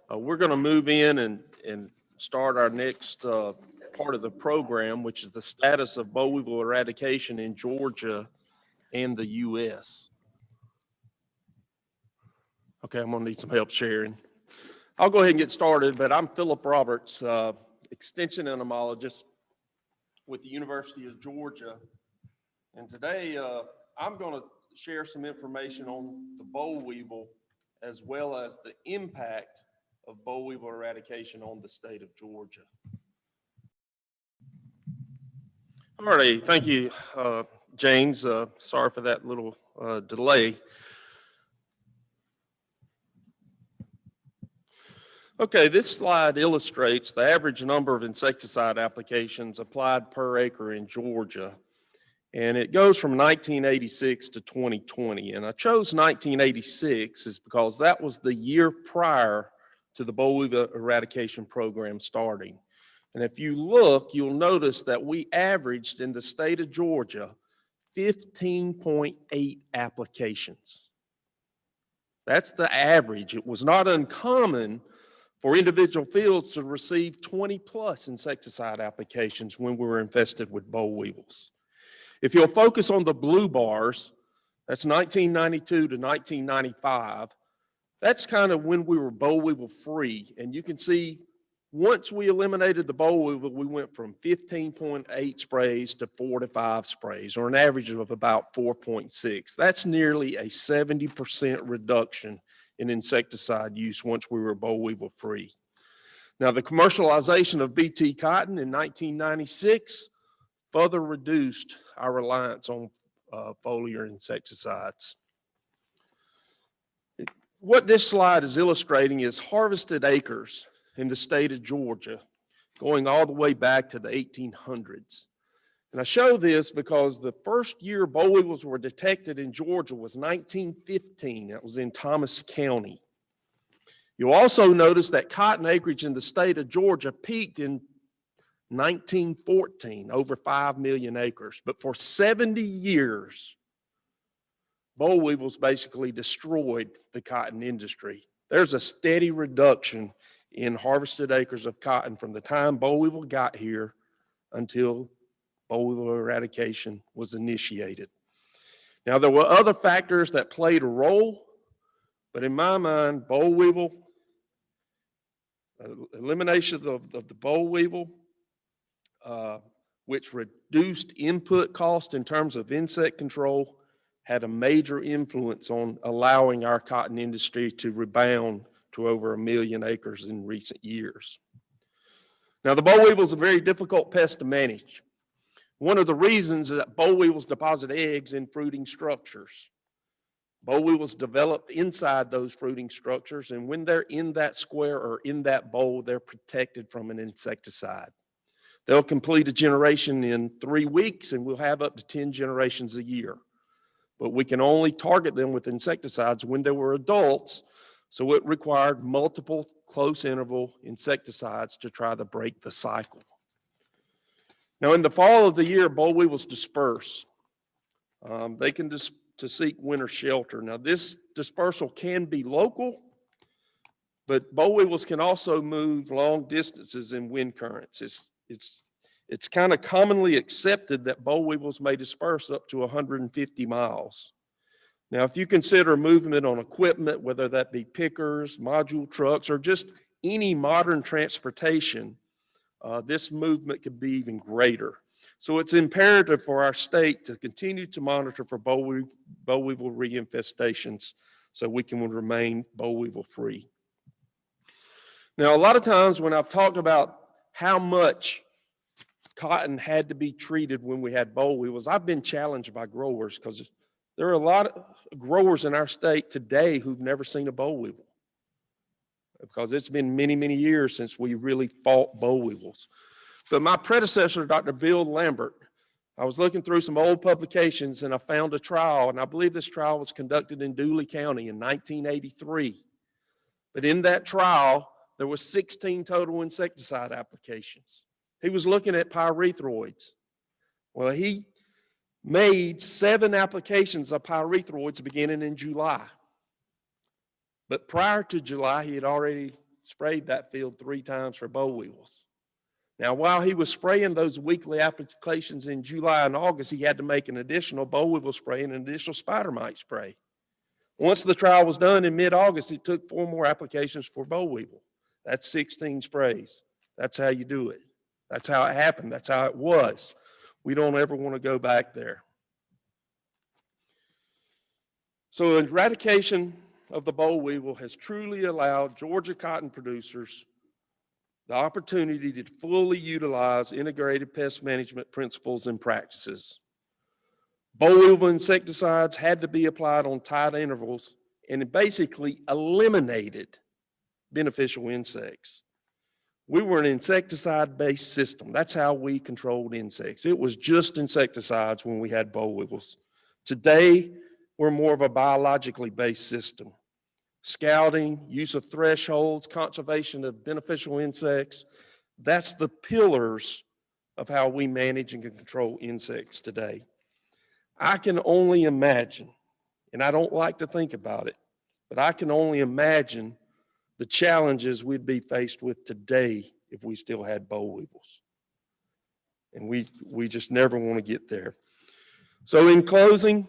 We're going to move in and start our next part of the program, which is the status of boll weevil eradication in Georgia and the U.S. Okay, I'm going to need some help sharing. I'll go ahead and get started, but I'm Phillip Roberts, Extension Entomologist with the University of Georgia. And today I'm going to share some information on the boll weevil as well as the impact of boll weevil eradication on the state of Georgia. All righty, thank you, James. Sorry for that little delay. Okay, this slide illustrates the average number of insecticide applications applied per acre in Georgia. And it goes from 1986 to 2020. And I chose 1986 is because that was the year prior to the boll weevil eradication program starting. And if you look, you'll notice that we averaged in the state of Georgia 15.8 applications. That's the average. It was not uncommon for individual fields to receive 20 plus insecticide applications when we were infested with boll weevils. If you'll focus on the blue bars, that's 1992 to 1995. That's kind of when we were boll weevil free. And you can see once we eliminated the boll weevil, we went from 15.8 sprays to 4 to 5 sprays, or an average of about 4.6. That's nearly a 70% reduction in insecticide use once we were boll weevil free. Now, the commercialization of BT cotton in 1996 further reduced our reliance on foliar insecticides. What this slide is illustrating is harvested acres in the state of Georgia, going all the way back to the 1800s. And I show this because the first year boll weevils were detected in Georgia was 1915. That was in Thomas County. You'll also notice that cotton acreage in the state of Georgia peaked in 1914, over 5 million acres. But for 70 years, boll weevils basically destroyed the cotton industry. There's a steady reduction in harvested acres of cotton from the time boll weevil got here until boll weevil eradication was initiated. Now, there were other factors that played a role, but in my mind, boll weevil, elimination of the boll weevil, which reduced input cost in terms of insect control, had a major influence on allowing our cotton industry to rebound to over 1 million acres in recent years. Now, the boll weevil is a very difficult pest to manage. One of the reasons is that boll weevils deposit eggs in fruiting structures. Boll weevils develop inside those fruiting structures, and when they're in that square or in that bowl, they're protected from an insecticide. They'll complete a generation in 3 weeks, and we'll have up to 10 generations a year. But we can only target them with insecticides when they were adults, so it required multiple close interval insecticides to try to break the cycle. Now, in the fall of the year, boll weevils disperse. They can to seek winter shelter. Now, this dispersal can be local, but boll weevils can also move long distances in wind currents. It's kind of commonly accepted that boll weevils may disperse up to 150 miles. Now, if you consider movement on equipment, whether that be pickers, module trucks, or just any modern transportation, this movement could be even greater. So it's imperative for our state to continue to monitor for boll weevil reinfestations so we can remain boll weevil free. Now, a lot of times when I've talked about how much cotton had to be treated when we had boll weevils, I've been challenged by growers because there are a lot of growers in our state today who've never seen a boll weevil because it's been many, many years since we really fought boll weevils. But my predecessor, Dr. Bill Lambert, I was looking through some old publications and I found a trial, and I believe this trial was conducted in Dooley County in 1983. But in that trial, there were 16 total insecticide applications. He was looking at pyrethroids. Well, he made 7 applications of pyrethroids beginning in July. But prior to July, he had already sprayed that field 3 times for boll weevils. Now, while he was spraying those weekly applications in July and August, he had to make an additional boll weevil spray and an additional spider mite spray. Once the trial was done in mid-August, he took 4 more applications for boll weevil. That's 16 sprays. That's how you do it. That's how it happened. That's how it was. We don't ever want to go back there. So eradication of the boll weevil has truly allowed Georgia cotton producers the opportunity to fully utilize integrated pest management principles and practices. Boll weevil insecticides had to be applied on tight intervals and it basically eliminated beneficial insects. We were an insecticide-based system. That's how we controlled insects. It was just insecticides when we had boll weevils. Today, we're more of a biologically based system. Scouting, use of thresholds, conservation of beneficial insects, that's the pillars of how we manage and control insects today. I can only imagine, and I don't like to think about it, but I can only imagine the challenges we'd be faced with today if we still had boll weevils. And we just never want to get there. So in closing,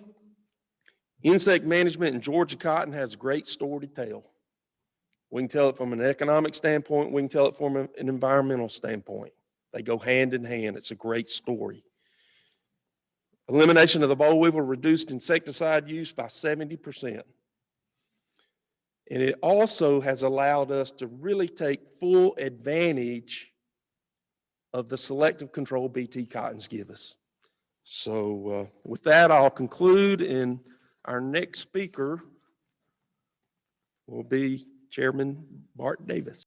insect management in Georgia cotton has a great story to tell. We can tell it from an economic standpoint, we can tell it from an environmental standpoint. They go hand in hand. It's a great story. Elimination of the boll weevil reduced insecticide use by 70%. And it also has allowed us to really take full advantage of the selective control BT cottons give us. So with that, I'll conclude, and our next speaker will be Chairman Bart Davis.